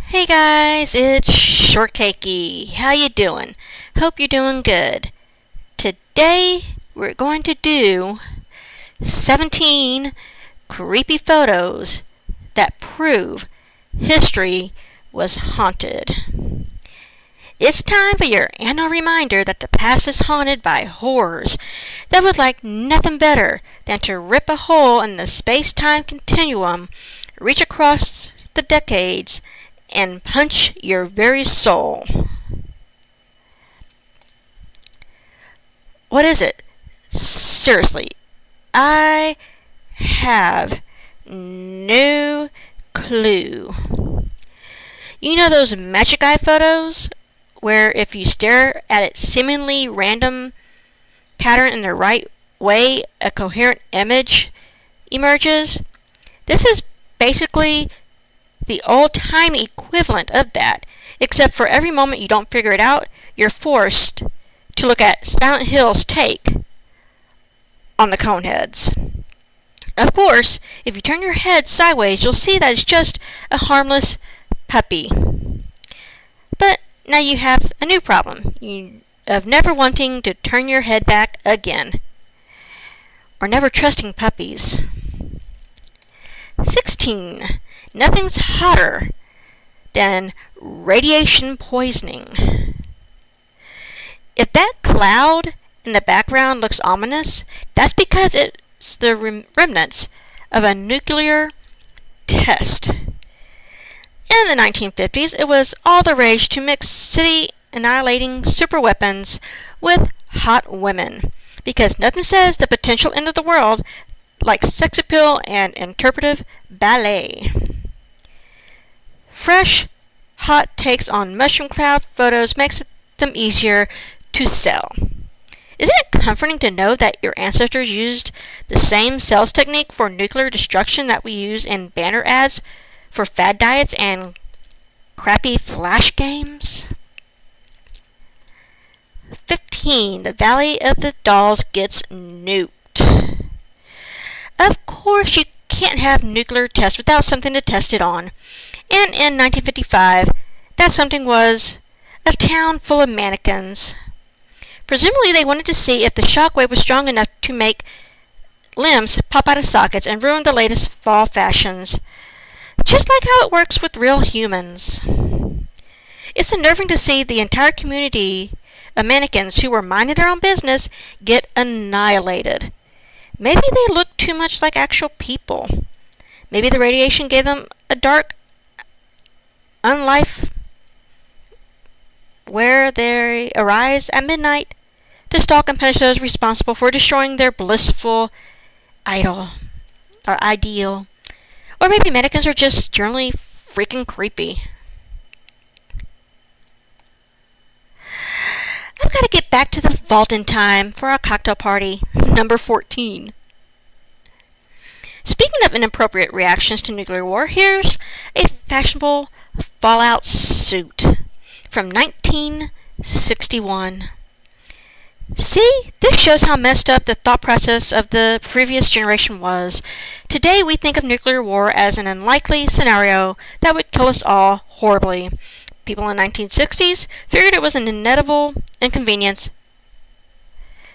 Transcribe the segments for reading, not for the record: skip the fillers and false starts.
Hey guys, it's Shortcakey. How you doing? Hope you're doing good. Today we're going to do 17 creepy photos that prove history was haunted. It's time for your annual reminder that the past is haunted by horrors that would like nothing better than to rip a hole in the space-time continuum, reach across the decades, and punch your very soul. What is it? Seriously, I have no clue. You know those magic eye photos where if you stare at its seemingly random pattern in the right way, a coherent image emerges? This is basically the old-time equivalent of that, except for every moment you don't figure it out, you're forced to look at Silent Hill's take on the Coneheads. Of course, if you turn your head sideways, you'll see that it's just a harmless puppy. But now you have a new problem of never wanting to turn your head back again, or never trusting puppies. 16. Nothing's hotter than radiation poisoning. If that cloud in the background looks ominous, that's because it's the remnants of a nuclear test. In the 1950s, it was all the rage to mix city-annihilating superweapons with hot women, because nothing says the potential end of the world like sex appeal and interpretive ballet. Fresh, hot takes on mushroom cloud photos makes them easier to sell. Isn't it comforting to know that your ancestors used the same sales technique for nuclear destruction that we use in banner ads for fad diets and crappy flash games? 15. The Valley of the Dolls gets nuked. Of course, you can't have nuclear tests without something to test it on. And in 1955, that something was a town full of mannequins. Presumably, they wanted to see if the shockwave was strong enough to make limbs pop out of sockets and ruin the latest fall fashions. Just like how it works with real humans. It's unnerving to see the entire community of mannequins who were minding their own business get annihilated. Maybe they look too much like actual people. Maybe the radiation gave them a dark unlife where they arise at midnight to stalk and punish those responsible for destroying their blissful ideal. Or maybe mannequins are just generally freaking creepy. I've got to get back to the vault in time for our cocktail party, number 14. Speaking of inappropriate reactions to nuclear war, here's a fashionable Fallout suit from 1961. See, this shows how messed up the thought process of the previous generation was. Today we think of nuclear war as an unlikely scenario that would kill us all horribly. People in the 1960s figured it was an inevitable inconvenience.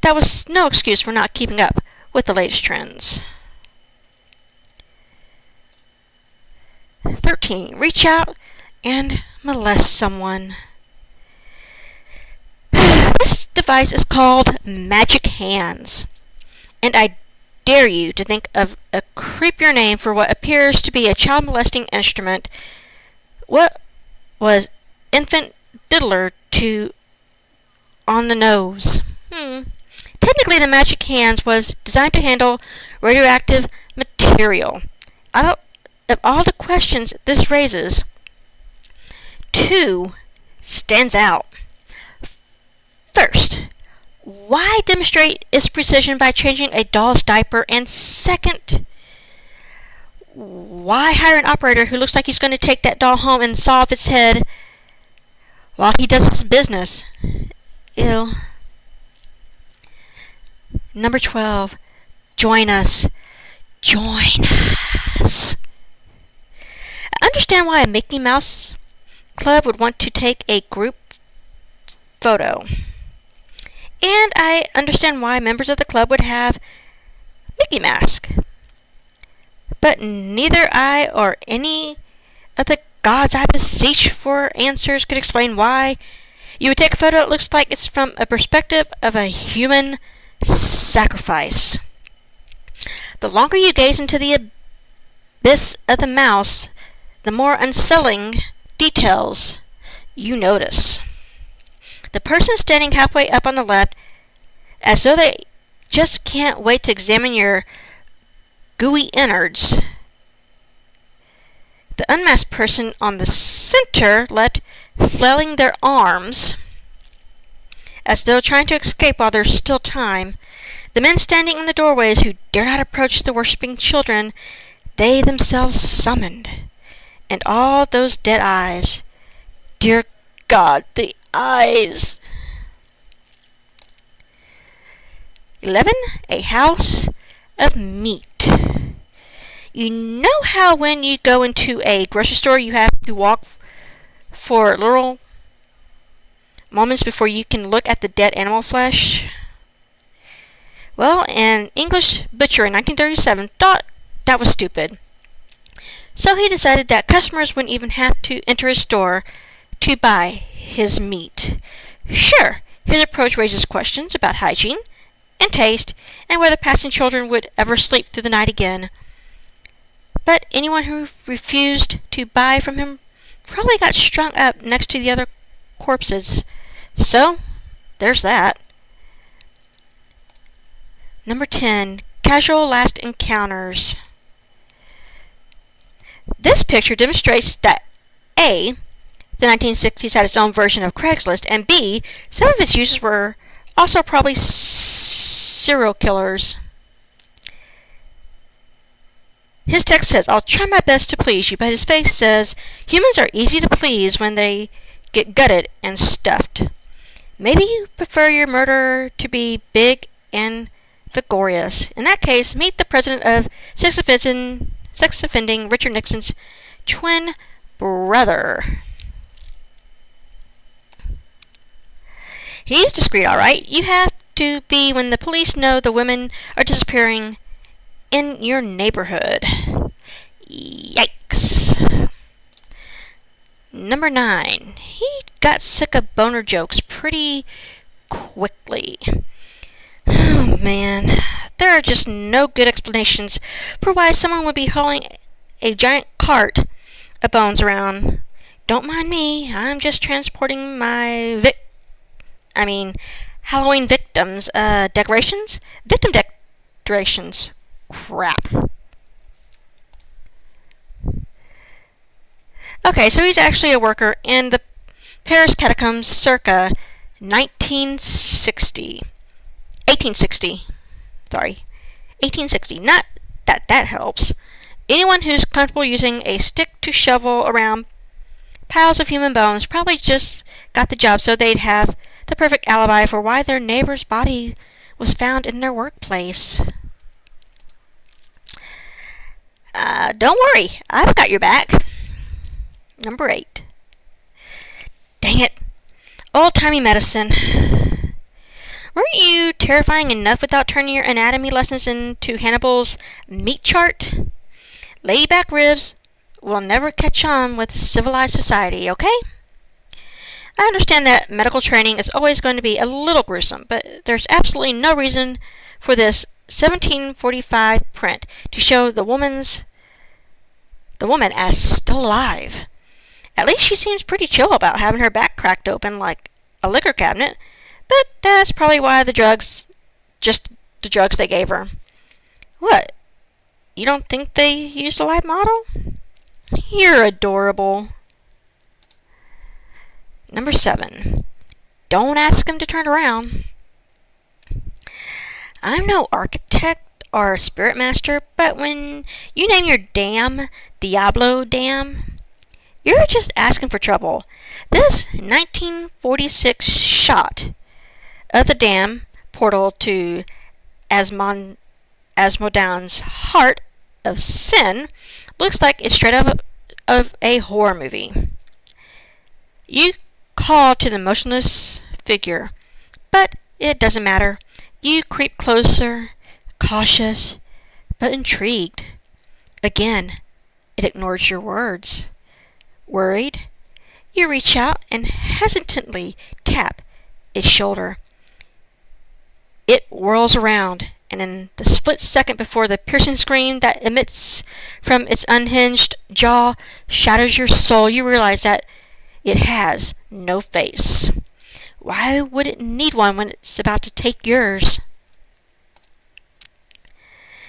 That was no excuse for not keeping up with the latest trends. 13. Reach out and molest someone. This device is called Magic Hands, and I dare you to think of a creepier name for what appears to be a child molesting instrument. What was infant diddler to on the nose? Technically, the Magic Hands was designed to handle radioactive material. Of all the questions this raises, 2 stands out. First, why demonstrate its precision by changing a doll's diaper? And second, why hire an operator who looks like he's going to take that doll home and saw off its head while he does his business? Ew. Number 12. Join us. Join us. I understand why a Mickey Mouse club would want to take a group photo. And I understand why members of the club would have Mickey masks. But neither I or any of the gods I beseech for answers could explain why you would take a photo that looks like it's from a perspective of a human sacrifice. The longer you gaze into the abyss of the mouse, the more unsettling details you notice. The person standing halfway up on the left, as though they just can't wait to examine your gooey innards. The unmasked person on the center left, flailing their arms as though trying to escape while there's still time. The men standing in the doorways who dare not approach the worshipping children they themselves summoned. And all those dead eyes. Dear God, the eyes. 11. A house of meat. You know how when you go into a grocery store you have to walk for little moments before you can look at the dead animal flesh? Well, an English butcher in 1937 thought that was stupid. So he decided that customers wouldn't even have to enter his store to buy his meat. Sure, his approach raises questions about hygiene and taste and whether passing children would ever sleep through the night again. But anyone who refused to buy from him probably got strung up next to the other corpses. So, there's that. Number 10. Casual last encounters. This picture demonstrates that A, the 1960s had its own version of Craigslist, and B, some of its users were also probably serial killers. His text says, "I'll try my best to please you," but his face says, "Humans are easy to please when they get gutted and stuffed." Maybe you prefer your murderer to be big and vigorous. In that case, meet the president of sex offending Richard Nixon's twin brother. He's discreet, all right. You have to be when the police know the women are disappearing in your neighborhood. Yikes. Number 9. He got sick of boner jokes pretty quickly. Oh man, there are just no good explanations for why someone would be hauling a giant cart of bones around. Don't mind me, I'm just transporting my Halloween victims, decorations? Victim decorations. Crap. Okay, so he's actually a worker in the Paris Catacombs circa 1860. Sorry. 1860. Not that that helps. Anyone who's comfortable using a stick to shovel around piles of human bones probably just got the job so they'd have the perfect alibi for why their neighbor's body was found in their workplace. Don't worry, I've got your back. Number 8. Dang it. Old-timey medicine. Weren't you terrifying enough without turning your anatomy lessons into Hannibal's meat chart? Lady back ribs will never catch on with civilized society, okay? I understand that medical training is always going to be a little gruesome, but there's absolutely no reason for this 1745 print to show the woman as still alive. At least she seems pretty chill about having her back cracked open like a liquor cabinet, but that's probably why the drugs they gave her. What? You don't think they used a live model? You're adorable. Number 7. Don't ask him to turn around. I'm no architect or spirit master, but when you name your dam Diablo Dam, you're just asking for trouble. This 1946 shot of the dam portal to Asmodan's heart of sin looks like it's straight out of a horror movie. You call to the motionless figure, but it doesn't matter. You creep closer, cautious, but intrigued. Again, it ignores your words. Worried, you reach out and hesitantly tap its shoulder. It whirls around, and in the split second before the piercing scream that emits from its unhinged jaw shatters your soul, you realize that it has no face. Why would it need one when it's about to take yours?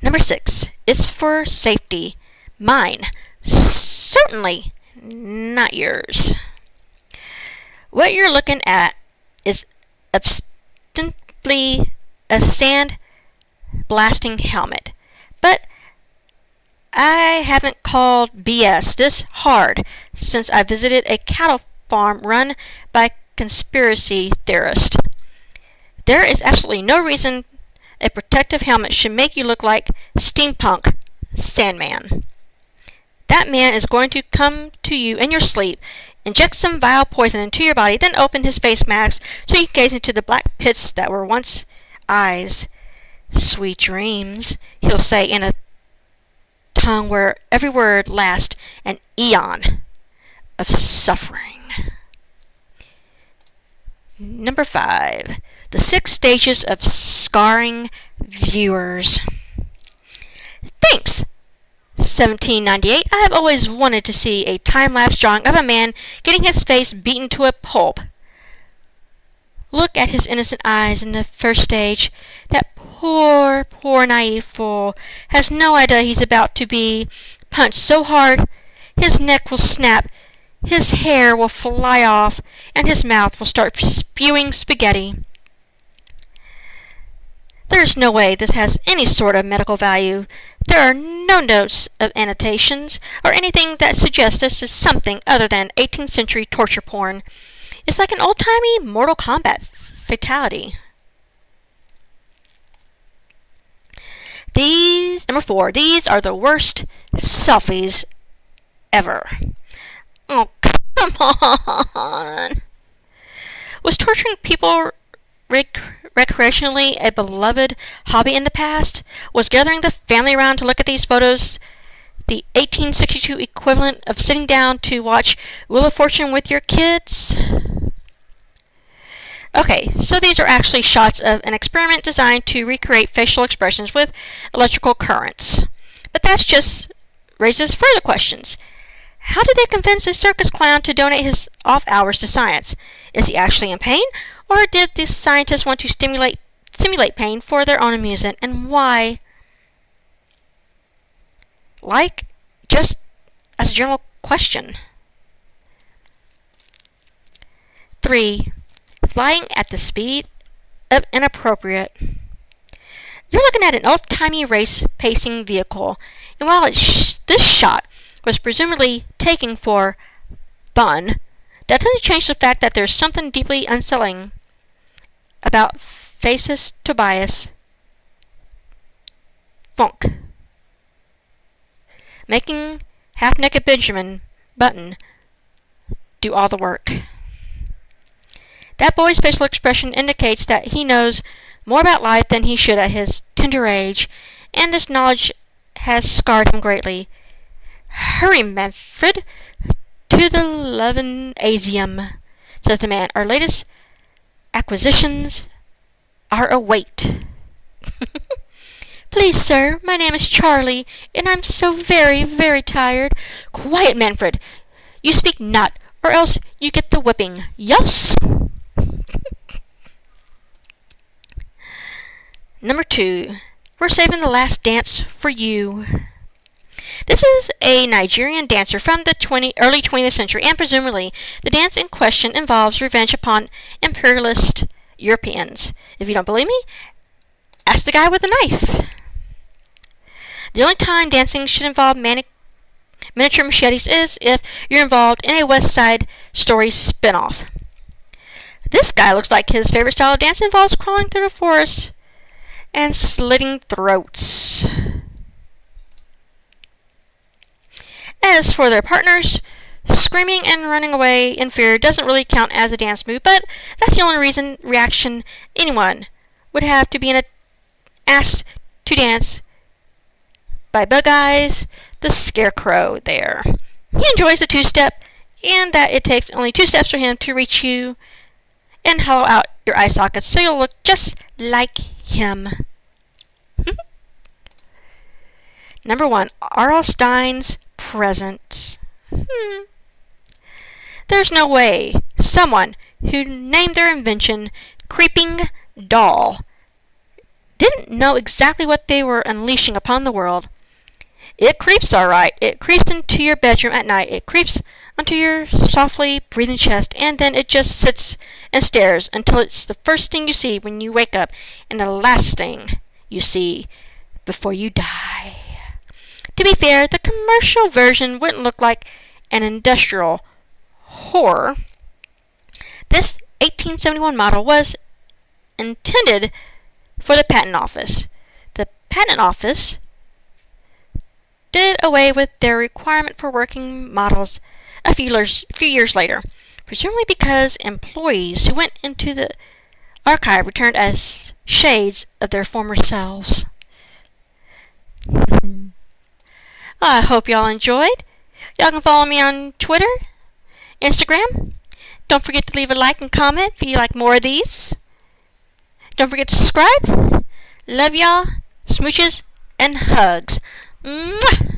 Number 6. It's for safety. Mine. Certainly not yours. What you're looking at is ostensibly a sand-blasting helmet. But I haven't called BS this hard since I visited a cattle farm run by a conspiracy theorist. There is absolutely no reason a protective helmet should make you look like steampunk Sandman. That man is going to come to you in your sleep, inject some vile poison into your body, then open his face mask so you can gaze into the black pits that were once eyes. Sweet dreams, he'll say in a tongue where every word lasts an eon of suffering. Number 5. The 6 stages of scarring viewers. Thanks! 1798. I have always wanted to see a time-lapse drawing of a man getting his face beaten to a pulp. Look at his innocent eyes in the first stage. That poor naive fool has no idea he's about to be punched so hard his neck will snap, his hair will fly off, and his mouth will start spewing spaghetti. There's no way this has any sort of medical value. There are no notes of annotations or anything that suggests this is something other than 18th century torture porn. It's like an old-timey Mortal Kombat fatality. Number 4, these are the worst selfies ever. Oh, come on. Was torturing people recreationally a beloved hobby in the past? Was gathering the family around to look at these photos the 1862 equivalent of sitting down to watch Wheel of Fortune with your kids? Okay, so these are actually shots of an experiment designed to recreate facial expressions with electrical currents. But that just raises further questions. How did they convince a circus clown to donate his off hours to science? Is he actually in pain? Or did the scientists want to simulate pain for their own amusement? And why? Like, just as a general question. 3. Flying at the speed of Inappropriate. You're looking at an old-timey race-pacing vehicle, and while this shot was presumably taken for fun, that doesn't change the fact that there's something deeply unsettling about Faces Tobias Funk making half-naked Benjamin Button do all the work. That boy's facial expression indicates that he knows more about life than he should at his tender age, and this knowledge has scarred him greatly. Hurry, Manfred, to the Levinasium, says the man. Our latest acquisitions are await. Please, sir, my name is Charlie, and I'm so very, very tired. Quiet, Manfred. You speak not, or else you get the whipping. Yes? Number 2. We're saving the last dance for you. This is a Nigerian dancer from the early 20th century, and presumably the dance in question involves revenge upon imperialist Europeans. If you don't believe me, ask the guy with the knife. The only time dancing should involve miniature machetes is if you're involved in a West Side Story spin-off. This guy looks like his favorite style of dance involves crawling through the forest and slitting throats. As for their partners, screaming and running away in fear doesn't really count as a dance move, but that's the only reaction anyone would have to being asked to dance by Bug Eyes, the Scarecrow there. He enjoys the two-step, and that it takes only 2 steps for him to reach you and hollow out your eye sockets so you'll look just like him. Number 1, R.L. Stine's Presents. There's no way someone who named their invention Creeping Doll didn't know exactly what they were unleashing upon the world. It creeps, all right. It creeps into your bedroom at night. It creeps onto your softly breathing chest, and then it just sits and stares until it's the first thing you see when you wake up and the last thing you see before you die. To be fair, the commercial version wouldn't look like an industrial horror. This 1871 model was intended for the patent office. The patent office did away with their requirement for working models a few years later, presumably because employees who went into the archive returned as shades of their former selves. I hope y'all enjoyed. Y'all can follow me on Twitter, Instagram. Don't forget to leave a like and comment if you like more of these. Don't forget to subscribe. Love y'all. Smooches and hugs. Mwah!